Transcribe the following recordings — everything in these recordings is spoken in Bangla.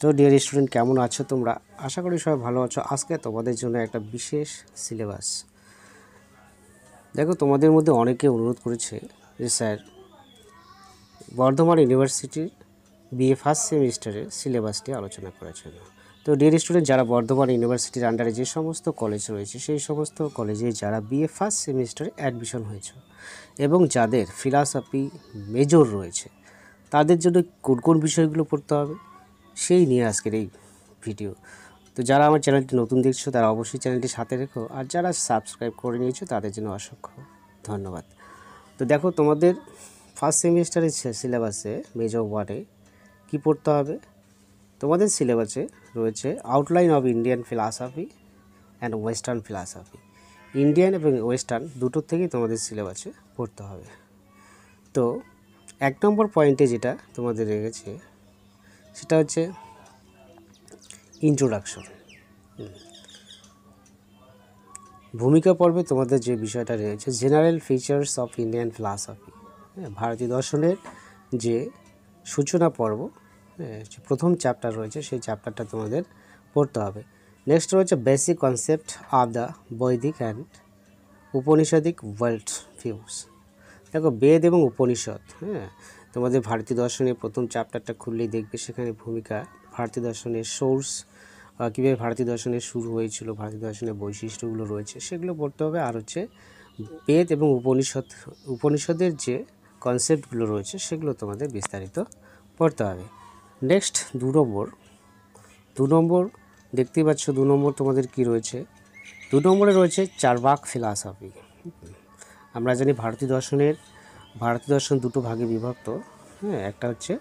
তো ডিয়ার স্টুডেন্ট, কেমন আছো তোমরা? আশা করি সবাই ভালো আছো। আজকে তোমাদের জন্য একটা বিশেষ সিলেবাস। দেখো, তোমাদের মধ্যে অনেকে অনুরোধ করেছে যে স্যার, বর্ধমান ইউনিভার্সিটির বিএ ফার্স্ট সেমিস্টারের সিলেবাসটি আলোচনা করার জন্য। তো ডিয়ার স্টুডেন্ট, যারা বর্ধমান ইউনিভার্সিটির আন্ডারে যে সমস্ত কলেজ রয়েছে, সেই সমস্ত কলেজে যারা বিএ ফার্স্ট সেমিস্টারে অ্যাডমিশন হয়েছে এবং যাদের ফিলসফি মেজর রয়েছে, তাদের জন্য কোন কোন বিষয়গুলো পড়তে হবে সেই নিয়ে আজকের এই ভিডিও। তো যারা আমার চ্যানেলটি নতুন দেখছো তারা অবশ্যই চ্যানেলটি সাথে রেখো, আর যারা সাবস্ক্রাইব করে নিয়েছো তাদের জন্য অসংখ্য ধন্যবাদ। তো দেখো, তোমাদের ফার্স্ট সেমিস্টারের সিলেবাসে মেজর ওয়ানে কী পড়তে হবে। তোমাদের সিলেবাসে রয়েছে outline of Indian philosophy and western philosophy. Indian এবং ওয়েস্টার্ন দুটোর থেকেই তোমাদের সিলেবাসে পড়তে হবে। তো 1 নম্বর পয়েন্টে যেটা তোমাদের রেখেছে সেটা হচ্ছে ইন্ট্রোডাকশন। ভূমিকা পর্বে তোমাদের যে বিষয়টা রয়েছে general features of Indian philosophy, ভারতীয় দর্শনের যে সূচনা পর্ব, যে প্রথম চ্যাপ্টার রয়েছে সেই চ্যাপ্টারটা তোমাদের পড়তে হবে। নেক্সট রয়েছে বেসিক কনসেপ্ট অফ দ্য বৈদিক অ্যান্ড উপনিষদিক ওয়ার্ল্ড ভিউস। দেখো, বেদ এবং উপনিষদ, তোমাদের ভারতীয় দর্শনের প্রথম চ্যাপ্টারটা খুললেই দেখবে সেখানে ভূমিকা, ভারতীয় দর্শনের সোর্স, কীভাবে ভারতীয় দর্শনের শুরু হয়েছিল, ভারতীয় দর্শনের বৈশিষ্ট্যগুলো রয়েছে সেগুলো পড়তে হবে। আর হচ্ছে বেদ এবং উপনিষদের যে কনসেপ্টগুলো রয়েছে সেগুলো তোমাদের বিস্তারিত পড়তে হবে। নেক্সট 2 নম্বর দেখতেই পাচ্ছ। 2 নম্বর তোমাদের কি রয়েছে? 2 নম্বরে রয়েছে চার্বাক ফিলসফি। আমরা জানি ভারতীয় দর্শন দুটো ভাগে বিভক্ত, একটা হচ্ছে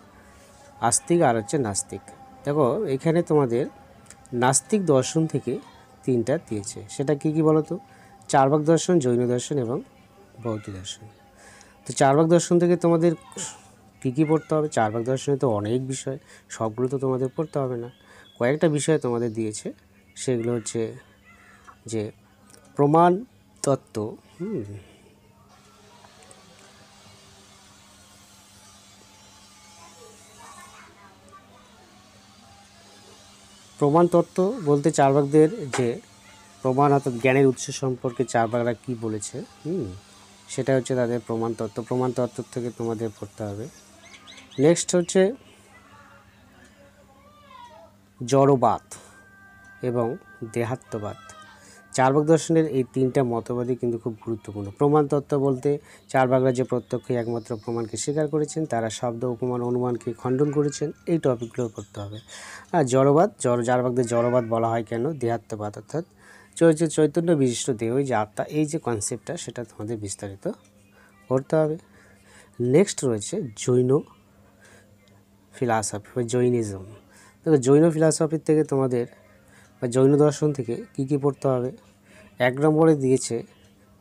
আস্তিক আর হচ্ছে নাস্তিক। দেখো, এখানে তোমাদের নাস্তিক দর্শন থেকে 3টা দিয়েছে। সেটা কি বলো তো? চার্বাক দর্শন, জৈন দর্শন এবং বৌদ্ধ দর্শন। তো চার্বাক দর্শন থেকে তোমাদের কী পড়তে হবে? চার্বাক দর্শনে তো অনেক বিষয়, সবগুলো তো তোমাদের পড়তে হবে না, কয়েকটা বিষয় তোমাদের দিয়েছে। সেগুলো হচ্ছে যে প্রমাণ তত্ত্ব, প্রমাণ তত্ত্ব বলতে চার্বাকদের যে প্রমাণ অর্থাৎ জ্ঞানের উৎস সম্পর্কে চার্বাকরা কী বলেছে, সেটা হচ্ছে তাদের প্রমাণ তত্ত্ব। প্রমাণ তত্ত্ব থেকে তোমাদের পড়তে হবে। নেক্সট হচ্ছে জড়বাদ এবং দেহাত্মবাদ। চার্বাক দর্শনের এই 3টা মতবাদই কিন্তু খুব গুরুত্বপূর্ণ। প্রমাণ তত্ত্ব বলতে চার্বাকরা যে প্রত্যক্ষ একমাত্র প্রমাণকে স্বীকার করেছেন, তারা শব্দ, উপমান, অনুমানকে খণ্ডন করেছেন, এই টপিকগুলো পড়তে হবে। আর জড়বাদ, চার্বাকদের জড়বাদ বলা হয় কেন? দেহাত্মবাদ অর্থাৎ চৈতন্য বিশিষ্ট দেহই যে আত্মা, এই যে কনসেপ্টটা সেটা তোমাদের বিস্তারিত পড়তে হবে। নেক্সট রয়েছে জৈন ফিলসফি বা জৈনিজম। দেখো, জৈন ফিলসফির থেকে তোমাদের বা জৈন দর্শন থেকে কী পড়তে হবে? 1 নম্বরে দিয়েছে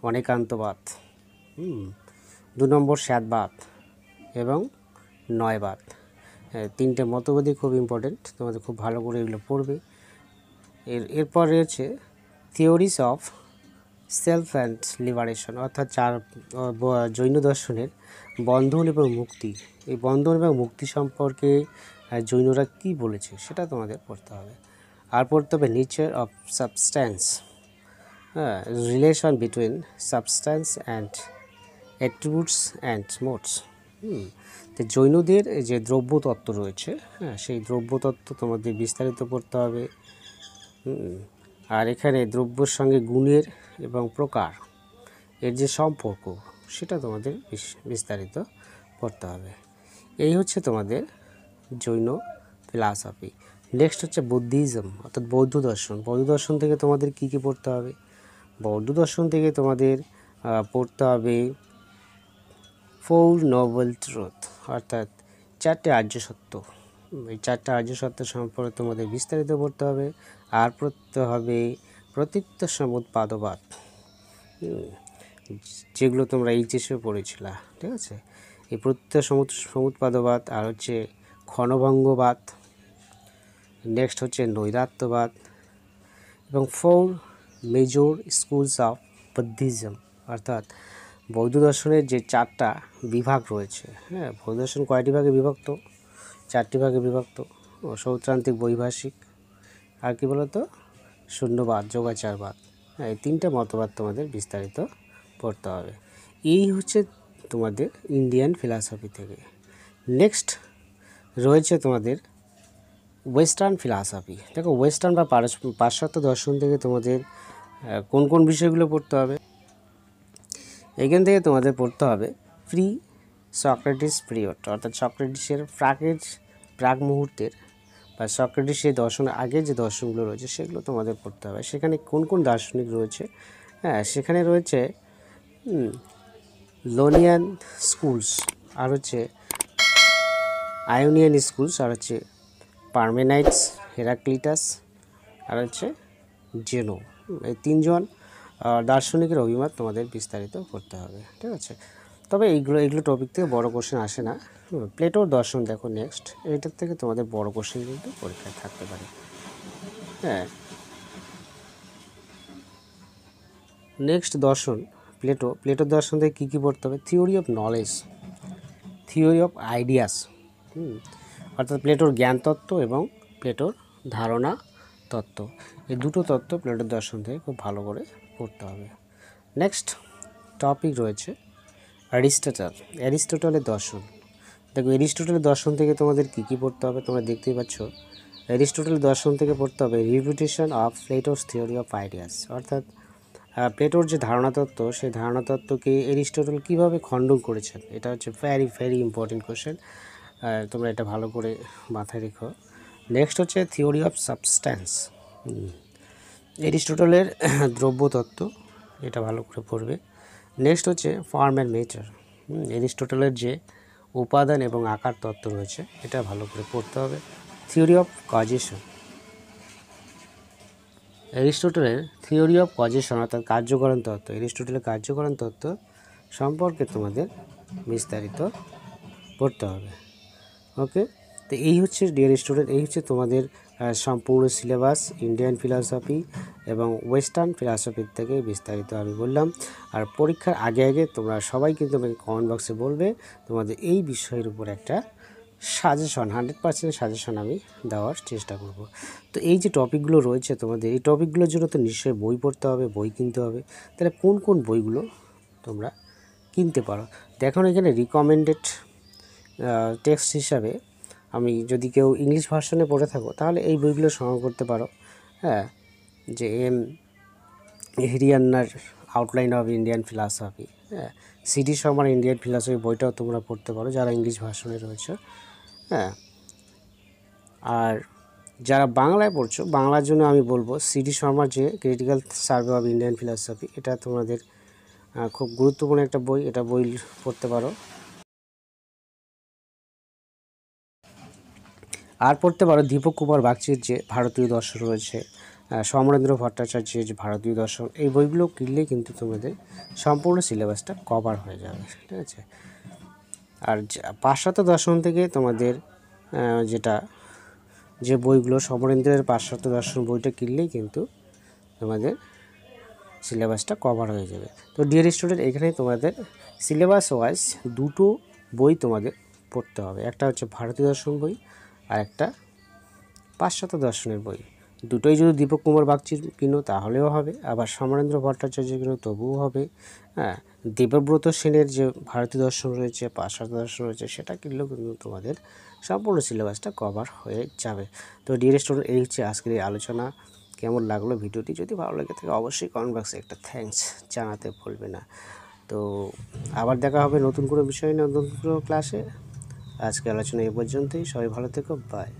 অনেকান্তবাদ, 2 নম্বর স্যাদবাদ এবং নয়বাদ। 3টে মতবাদই খুব ইম্পর্টেন্ট, তোমাদের খুব ভালো করে এগুলো পড়বে। এরপর রয়েছে theories of self and liberation, অর্থাৎ জৈন দর্শনের বন্ধন এবং মুক্তি। এই বন্ধন এবং মুক্তি সম্পর্কে জৈনরা কী বলেছে সেটা তোমাদের পড়তে হবে। আর পড়তে হবে nature of substance, relation between substance and attributes and modes. তো জৈনদের যে দ্রব্যতত্ত্ব রয়েছে, সেই দ্রব্যতত্ত্ব তোমাদের বিস্তারিত পড়তে হবে। আর এখানে দ্রব্যের সঙ্গে গুণের এবং প্রকার এর যে সম্পর্ক সেটা তোমাদের বিস্তারিত পড়তে হবে। এই হচ্ছে তোমাদের জৈন ফিলসফি। নেক্সট হচ্ছে বুদ্ধিজম অর্থাৎ বৌদ্ধ দর্শন। বৌদ্ধ দর্শন থেকে তোমাদের কী পড়তে হবে? বৌদ্ধ দর্শন থেকে তোমাদের পড়তে হবে 4 নোবেল ট্রুথ, অর্থাৎ 4টে আর্য সত্য। এই 4টে আর্য সত্য সম্পর্কে তোমাদের বিস্তারিত পড়তে হবে। আর পড়তে হবে প্রতীপ্ত সমুৎপাদবাদ, যেগুলো তোমরা এইচএসে পড়েছিলা, ঠিক আছে? এই প্রতীপ্ত সমুৎপাদবাদ, আর হচ্ছে ক্ষণভঙ্গবাদ, নেক্সট হচ্ছে নৈরাত্যবাদ এবং 4 মেজর স্কুলস অফ বুদ্ধিজম, অর্থাৎ বৌদ্ধ দর্শনের যে 4টা বিভাগ রয়েছে। বৌদ্ধ দর্শন কয়টি ভাগে বিভক্ত? 4টি ভাগে বিভক্ত। ও সৌত্রান্তিক বৈভাষিক, আর কি বলতো শূন্যবাদ, যোগাচারবাদ। হ্যাঁ, এই তিনটে মতবাদ তোমাদের বিস্তারিত পড়তে হবে। এই হচ্ছে তোমাদের ইন্ডিয়ান ফিলসফি থেকে। নেক্সট রয়েছে তোমাদের ওয়েস্টার্ন ফিলসফি। দেখো ওয়েস্টার্ন বা পাশ্চাত্য দর্শন থেকে তোমাদের কোন কোন বিষয়গুলো পড়তে হবে। এখান থেকে তোমাদের পড়তে হবে প্রি সক্রেটিস পিরিয়ড, অর্থাৎ সক্রেটিসের প্রাক মুহূর্তের বা সক্রেটিসের দর্শনের আগে যে দর্শনগুলো রয়েছে সেগুলো তোমাদের পড়তে হবে। সেখানে কোন কোন দার্শনিক রয়েছে? হ্যাঁ, সেখানে রয়েছে লোনিয়ান স্কুলস, আর হচ্ছে আয়োনিয়ান স্কুলস, আর হচ্ছে পারমেনাইটস, হেরাক্লিটাস, আর হচ্ছে জেনো। এই তিনজন দার্শনিকের অভিমত তোমাদের বিস্তারিত করতে হবে, ঠিক আছে। তবে এইগুলো টপিক থেকে বড় কোশ্চেন আসে না। প্লেটোর দর্শন দেখো নেক্সট, এইটার থেকে তোমাদের বড় কোশ্চেন কিন্তু পরীক্ষায় থাকতে পারে। হ্যাঁ, নেক্সট দর্শন প্লেটোর দর্শন থেকে কী কী পড়তে হবে? Theory of knowledge, theory of ideas, অর্থাৎ প্লেটোর জ্ঞান তত্ত্ব এবং প্লেটোর ধারণা তত্ত্ব, এই দুটো তত্ত্ব প্লেটোর দর্শন থেকে খুব ভালো করে পড়তে হবে। নেক্সট টপিক রয়েছে অ্যারিস্টটলের দর্শন। দেখো অ্যারিস্টটলের দর্শন থেকে তোমাদের কী কী পড়তে হবে তোমরা দেখতেই পাচ্ছ। অ্যারিস্টটলের দর্শন থেকে পড়তে হবে refutation of Plato's theory of ideas, অর্থাৎ প্লেটোর যে ধারণা তত্ত্ব সেই ধারণা তত্ত্বকে অ্যারিস্টটল কীভাবে খণ্ডন করেছেন। এটা হচ্ছে ভেরি ভেরি ইম্পর্টেন্ট কোশ্চেন, তোমরা এটা ভালো করে মাথায় রেখো। নেক্সট হচ্ছে থিওরি অফ সাবস্ট্যান্স, অ্যারিস্টটলের দ্রব্যতত্ত্ব, এটা ভালো করে পড়বে। নেক্সট হচ্ছে ফর্ম অ্যান্ড ম্যাটার, অ্যারিস্টটলের যে উপাদান এবং আকার তত্ত্ব রয়েছে এটা ভালো করে পড়তে হবে। থিওরি অফ কজেশন, অ্যারিস্টটলের থিওরি অফ কজেশন অর্থাৎ কার্যকরণ তত্ত্ব, অ্যারিস্টটলের কার্যকরণ তত্ত্ব সম্পর্কে তোমাদের বিস্তারিত পড়তে হবে। ওকে, তো এই হচ্ছে ডিয়ার স্টুডেন্ট, এই হচ্ছে তোমাদের সম্পূর্ণ সিলেবাস ইন্ডিয়ান ফিলসফি এবং ওয়েস্টার্ন ফিলসফির থেকে বিস্তারিত আমি বললাম। আর পরীক্ষার আগে আগে তোমরা সবাই কিন্তু আমাকে কমেন্ট বক্সে বলবে তোমাদের এই বিষয়ের উপর একটা সাজেশন, 100% সাজেশন আমি দেওয়ার চেষ্টা করব। তো এই যে টপিকগুলো রয়েছে তোমাদের, এই টপিকগুলোর জন্য তো নিশ্চয়ই বই পড়তে হবে, বই কিনতে হবে। তাহলে কোন কোন বইগুলো তোমরা কিনতে পারো? দেখো এখানে রিকমেন্ডেড টেক্সট হিসাবে আমি যদি কেউ ইংলিশ ভার্সনে পড়ে থাকো তাহলে এই বইগুলো সংগ্রহ করতে পারো। হ্যাঁ, যে হেরিয়ান্নার আউটলাইন অফ ইন্ডিয়ান ফিলসফি, হ্যাঁ, সিডি শর্মার ইন্ডিয়ান ফিলসফি বইটাও তোমরা পড়তে পারো যারা ইংলিশ ভার্সনে রয়েছে। হ্যাঁ, আর যারা বাংলায় পড়ছো বাংলার জন্য আমি বলবো সিডি শর্মার যে critical survey of Indian philosophy, এটা তোমাদের খুব গুরুত্বপূর্ণ একটা বই, এটা বই পড়তে পারো। আর পড়তে পারো দীপক কুমার বাগচির যে ভারতীয় দর্শন রয়েছে, সমরেন্দ্র ভট্টাচার্যের যে ভারতীয় দর্শন, এই বইগুলো কিনলে কিন্তু তোমাদের সম্পূর্ণ সিলেবাসটা কভার হয়ে যাবে, ঠিক আছে। আর পাশ্চাত্য দর্শন থেকে তোমাদের যে বইগুলো সমরেন্দ্রের পাশ্চাত্য দর্শন বইটা কিনলেই কিন্তু তোমাদের সিলেবাসটা কভার হয়ে যাবে। তো ডিয়ার স্টুডেন্ট, এখানে তোমাদের সিলেবাস ওয়াইজ দুটো বই তোমাদের পড়তে হবে, একটা হচ্ছে ভারতীয় দর্শন বই আর একটা পাশ্চাত্য দর্শনের বই। দুটোই যদি দীপক কুমার বাগচির কিনো তাহলেও হবে, আবার সমরেন্দ্র ভট্টাচার্য কিনো তবুও হবে। হ্যাঁ, দেবব্রত সেনের যে ভারতীয় দর্শন রয়েছে, পাশ্চাত্য দর্শন রয়েছে, সেটা কিনলেও কিন্তু তোমাদের সম্পূর্ণ সিলেবাসটা কভার হয়ে যাবে। তো ডিয়ার স্টুডেন্ট, এই হচ্ছে আজকের এই আলোচনা। কেমন লাগলো ভিডিওটি? যদি ভালো লাগে থাকে অবশ্যই কমেন্ট বক্সে একটা থ্যাঙ্কস জানাতে ভুলবে না। তো আবার দেখা হবে নতুন কোনো বিষয় নিয়ে, নতুন কোনো ক্লাসে। আজকে আলোচনা এই পর্যন্তই, সবাই ভালো থেকো, বাই।